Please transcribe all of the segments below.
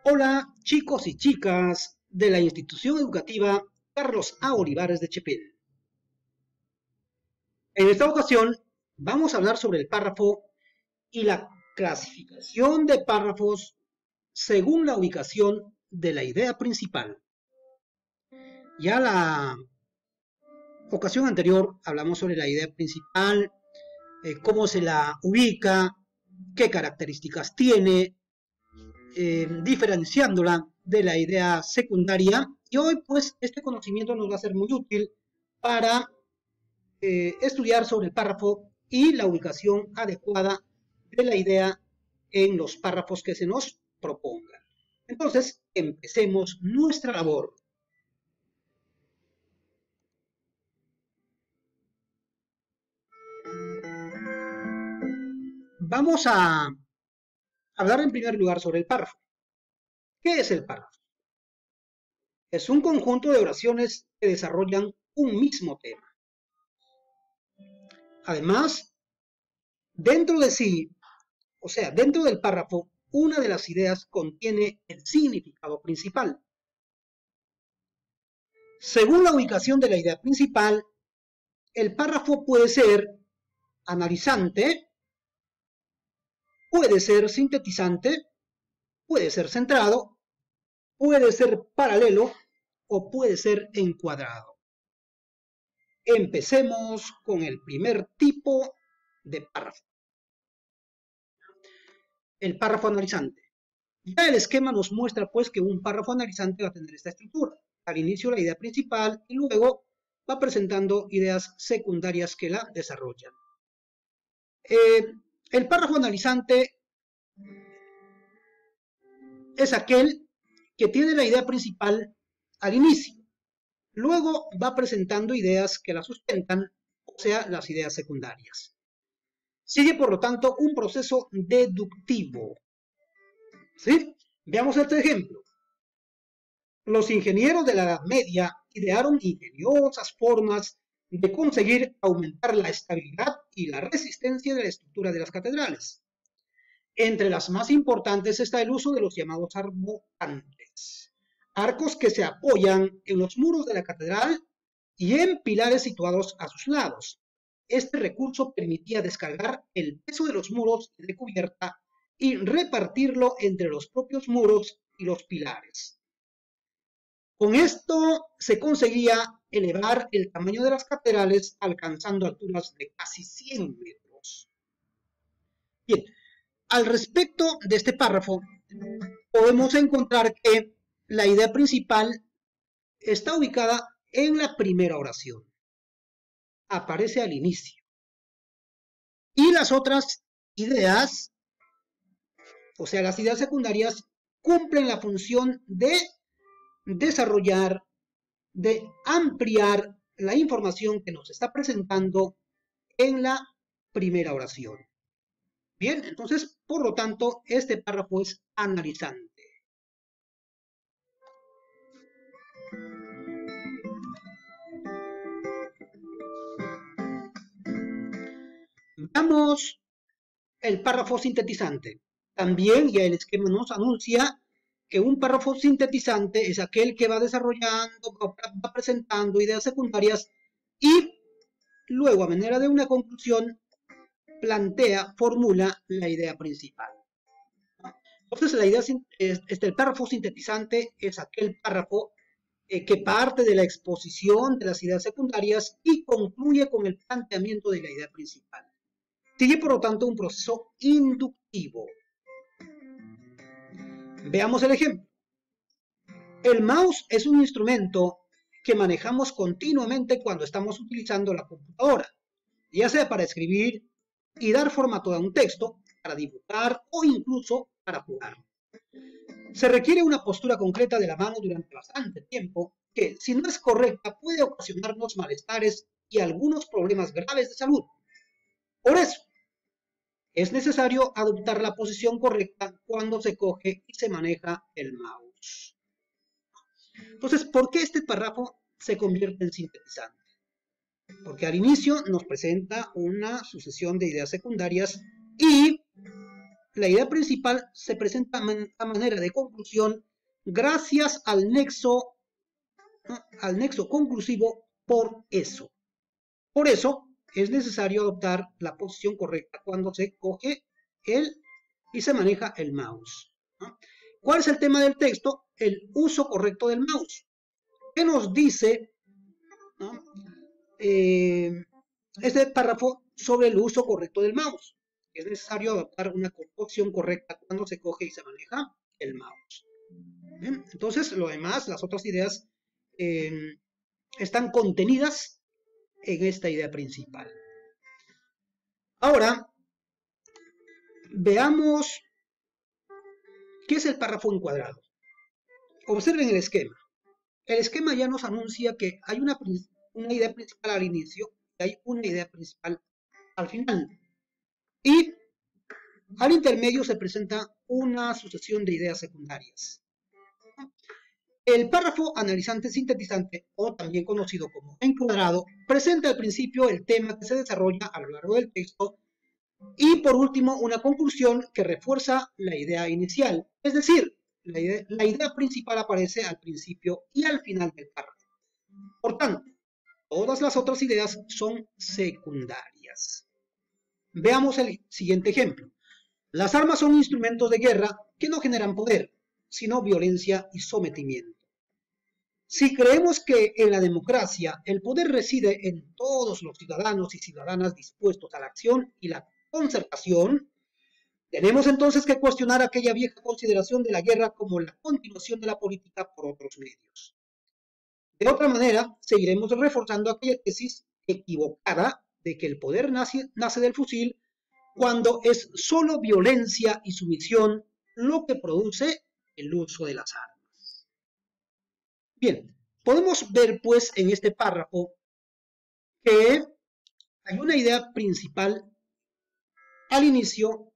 Hola chicos y chicas de la institución educativa Carlos A. Olivares de Chepén. En esta ocasión vamos a hablar sobre el párrafo y la clasificación de párrafos según la ubicación de la idea principal. Ya la ocasión anterior hablamos sobre la idea principal, cómo se la ubica, qué características tiene, diferenciándola de la idea secundaria, y hoy pues este conocimiento nos va a ser muy útil para estudiar sobre el párrafo y la ubicación adecuada de la idea en los párrafos que se nos propongan. Entonces, empecemos nuestra labor. Vamos a hablar en primer lugar sobre el párrafo. ¿Qué es el párrafo? Es un conjunto de oraciones que desarrollan un mismo tema. Además, dentro de sí, o sea, dentro del párrafo, una de las ideas contiene el significado principal. Según la ubicación de la idea principal, el párrafo puede ser analizante, puede ser sintetizante, puede ser centrado, puede ser paralelo o puede ser encuadrado. Empecemos con el primer tipo de párrafo. El párrafo analizante. Ya el esquema nos muestra pues que un párrafo analizante va a tener esta estructura. Al inicio la idea principal y luego va presentando ideas secundarias que la desarrollan. El párrafo analizante es aquel que tiene la idea principal al inicio. Luego va presentando ideas que la sustentan, o sea, las ideas secundarias. Sigue, por lo tanto, un proceso deductivo. ¿Sí? Veamos este ejemplo. Los ingenieros de la Edad Media idearon ingeniosas formas de conseguir aumentar la estabilidad y la resistencia de la estructura de las catedrales. Entre las más importantes está el uso de los llamados arbotantes, arcos que se apoyan en los muros de la catedral y en pilares situados a sus lados. Este recurso permitía descargar el peso de los muros de cubierta y repartirlo entre los propios muros y los pilares. Con esto se conseguía elevar el tamaño de las catedrales alcanzando alturas de casi 100 metros. Bien, al respecto de este párrafo, podemos encontrar que la idea principal está ubicada en la primera oración. Aparece al inicio. Y las otras ideas, o sea, las ideas secundarias, cumplen la función de desarrollar, de ampliar la información que nos está presentando en la primera oración. Bien, entonces, por lo tanto, este párrafo es analizante. Veamos el párrafo sintetizante. También ya el esquema nos anuncia que un párrafo sintetizante es aquel que va desarrollando, va presentando ideas secundarias y luego, a manera de una conclusión, formula la idea principal. Entonces, el párrafo sintetizante es aquel párrafo que parte de la exposición de las ideas secundarias y concluye con el planteamiento de la idea principal. Sigue, por lo tanto, un proceso inductivo. Veamos el ejemplo. El mouse es un instrumento que manejamos continuamente cuando estamos utilizando la computadora, ya sea para escribir y dar formato a un texto, para dibujar o incluso para jugar. Se requiere una postura concreta de la mano durante bastante tiempo que, si no es correcta, puede ocasionarnos malestares y algunos problemas graves de salud. Por eso, es necesario adoptar la posición correcta cuando se coge y se maneja el mouse. Entonces, ¿por qué este párrafo se convierte en sintetizante? Porque al inicio nos presenta una sucesión de ideas secundarias y la idea principal se presenta a manera de conclusión gracias al nexo conclusivo por eso. Por eso es necesario adoptar la posición correcta cuando se coge y se maneja el mouse. ¿Cuál es el tema del texto? El uso correcto del mouse. ¿Qué nos dice este párrafo sobre el uso correcto del mouse? Es necesario adoptar una opción correcta cuando se coge y se maneja el mouse. ¿Bien? Entonces, lo demás, las otras ideas están contenidas en esta idea principal. Ahora, veamos qué es el párrafo encuadrado. Observen el esquema. El esquema ya nos anuncia que hay una idea principal al inicio y hay una idea principal al final. Y al intermedio se presenta una sucesión de ideas secundarias. El párrafo analizante sintetizante, o también conocido como encuadrado, presenta al principio el tema que se desarrolla a lo largo del texto y por último una conclusión que refuerza la idea inicial, es decir, la idea principal aparece al principio y al final del párrafo. Por tanto, todas las otras ideas son secundarias. Veamos el siguiente ejemplo. Las armas son instrumentos de guerra que no generan poder, sino violencia y sometimiento. Si creemos que en la democracia el poder reside en todos los ciudadanos y ciudadanas dispuestos a la acción y la concertación, tenemos entonces que cuestionar aquella vieja consideración de la guerra como la continuación de la política por otros medios. De otra manera, seguiremos reforzando aquella tesis equivocada de que el poder nace del fusil cuando es solo violencia y sumisión lo que produce el uso de las armas. Bien, podemos ver pues en este párrafo que hay una idea principal al inicio,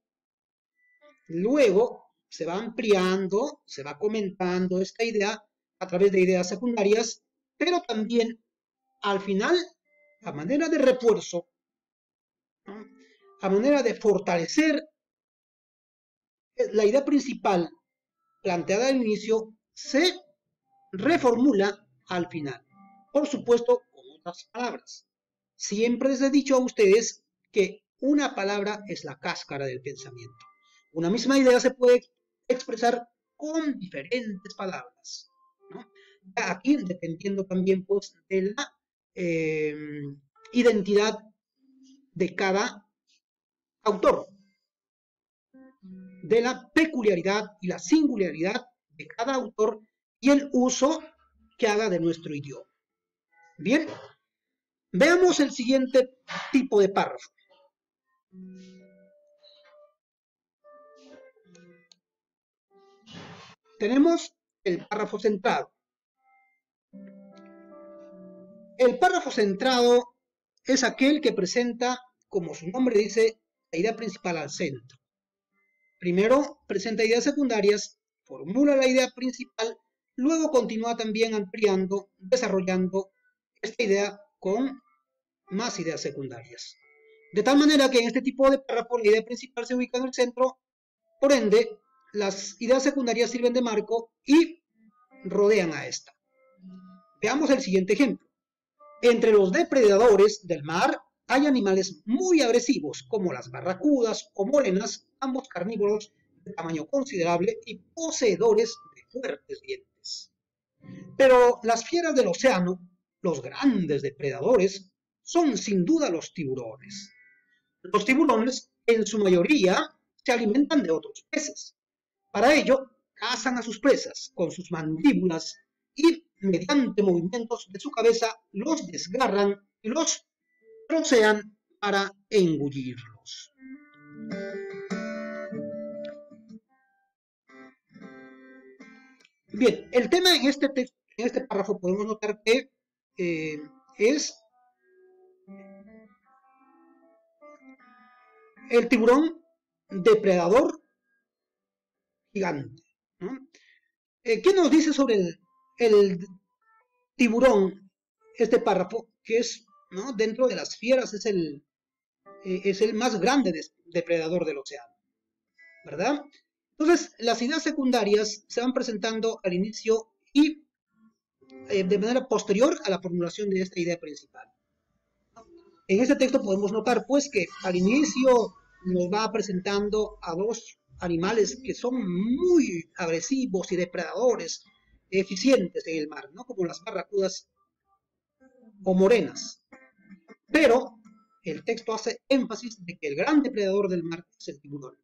luego se va ampliando, se va comentando esta idea a través de ideas secundarias, pero también al final, a manera de refuerzo, ¿no?, a manera de fortalecer la idea principal planteada al inicio, se reformula al final. Por supuesto, con otras palabras. Siempre les he dicho a ustedes que una palabra es la cáscara del pensamiento. Una misma idea se puede expresar con diferentes palabras, ¿no? Aquí dependiendo también pues de la identidad de cada autor, de la peculiaridad y la singularidad de cada autor y el uso que haga de nuestro idioma. Bien, veamos el siguiente tipo de párrafo. Tenemos el párrafo centrado. El párrafo centrado es aquel que presenta, como su nombre dice, la idea principal al centro. Primero presenta ideas secundarias, formula la idea principal, luego continúa también ampliando, desarrollando esta idea con más ideas secundarias. De tal manera que en este tipo de párrafo la idea principal se ubica en el centro, por ende, las ideas secundarias sirven de marco y rodean a esta. Veamos el siguiente ejemplo. Entre los depredadores del mar hay animales muy agresivos, como las barracudas o morenas, ambos carnívoros de tamaño considerable y poseedores de fuertes dientes. Pero las fieras del océano, los grandes depredadores, son sin duda los tiburones. Los tiburones, en su mayoría, se alimentan de otros peces. Para ello, cazan a sus presas con sus mandíbulas y, mediante movimientos de su cabeza, los desgarran y los trocean para engullirlos. Bien, el tema en este párrafo podemos notar que es el tiburón depredador gigante, ¿no? ¿Qué nos dice sobre el tiburón este párrafo? Que es, ¿no?, dentro de las fieras es el más grande depredador del océano. ¿verdad? Entonces, las ideas secundarias se van presentando al inicio y de manera posterior a la formulación de esta idea principal. En este texto podemos notar, pues, que al inicio nos va presentando a dos animales que son muy agresivos y depredadores, eficientes en el mar, ¿no? Como las barracudas o morenas. Pero el texto hace énfasis de que el gran depredador del mar es el tiburón.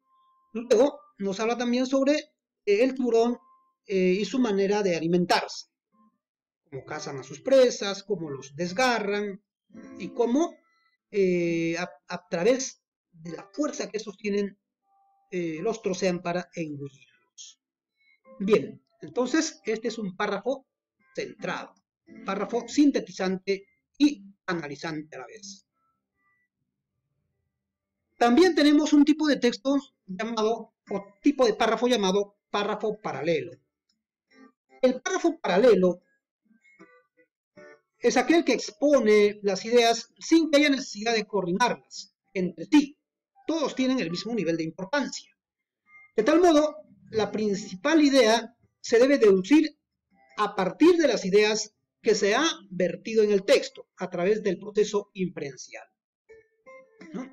Luego nos habla también sobre el tiburón y su manera de alimentarse, cómo cazan a sus presas, cómo los desgarran y cómo a través de la fuerza que estos tienen los trocean para engullirlos. Bien, entonces este es un párrafo centrado, párrafo sintetizante y analizante a la vez. También tenemos un tipo de texto llamado, o tipo de párrafo llamado párrafo paralelo. El párrafo paralelo es aquel que expone las ideas sin que haya necesidad de coordinarlas entre sí. Todos tienen el mismo nivel de importancia. De tal modo, la principal idea se debe deducir a partir de las ideas que se ha vertido en el texto a través del proceso inferencial, ¿no?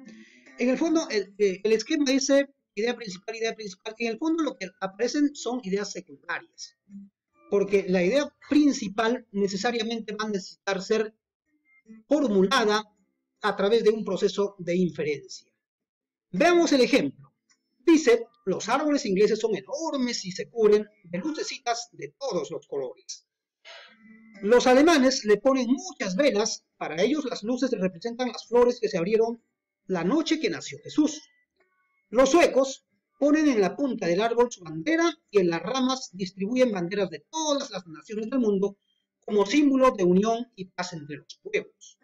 En el fondo, el esquema dice idea principal, idea principal. En el fondo lo que aparecen son ideas secundarias, porque la idea principal necesariamente va a necesitar ser formulada a través de un proceso de inferencia. Veamos el ejemplo. Dice, los árboles ingleses son enormes y se cubren de lucecitas de todos los colores. Los alemanes le ponen muchas velas, para ellos las luces representan las flores que se abrieron la noche que nació Jesús. Los suecos ponen en la punta del árbol su bandera y en las ramas distribuyen banderas de todas las naciones del mundo como símbolo de unión y paz entre los pueblos.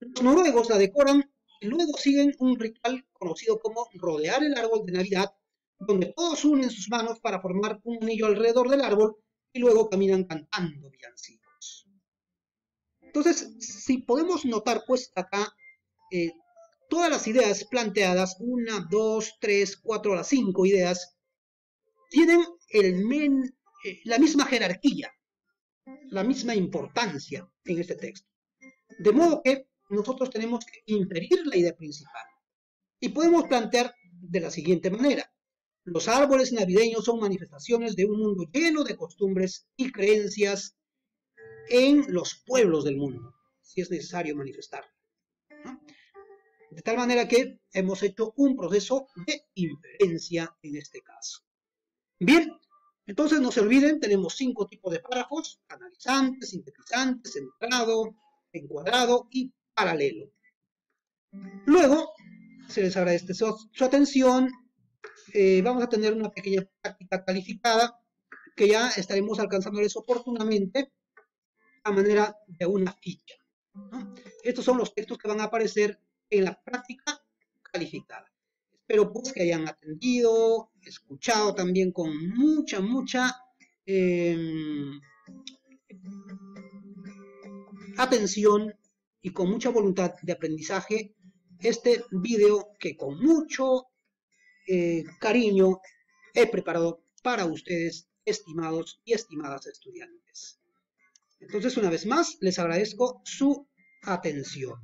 Los noruegos la decoran y luego siguen un ritual conocido como rodear el árbol de Navidad, donde todos unen sus manos para formar un anillo alrededor del árbol y luego caminan cantando villancicos. Entonces, si podemos notar, pues acá todas las ideas planteadas, 1, 2, 3, 4, las 5 ideas, tienen la misma jerarquía, la misma importancia en este texto. De modo que nosotros tenemos que inferir la idea principal. Y podemos plantear de la siguiente manera. Los árboles navideños son manifestaciones de un mundo lleno de costumbres y creencias en los pueblos del mundo, si es necesario manifestarlo, ¿no? De tal manera que hemos hecho un proceso de inferencia en este caso. Bien, entonces no se olviden, tenemos 5 tipos de párrafos: analizante, sintetizante, centrado, encuadrado y paralelo. Luego, se les agradece su atención. Vamos a tener una pequeña práctica calificada que ya estaremos alcanzándoles oportunamente a manera de una ficha, ¿no? Estos son los textos que van a aparecer en la práctica calificada. Espero pues que hayan atendido, escuchado también con mucha atención y con mucha voluntad de aprendizaje este video que con mucho cariño he preparado para ustedes, estimados y estimadas estudiantes. Entonces, una vez más, les agradezco su atención.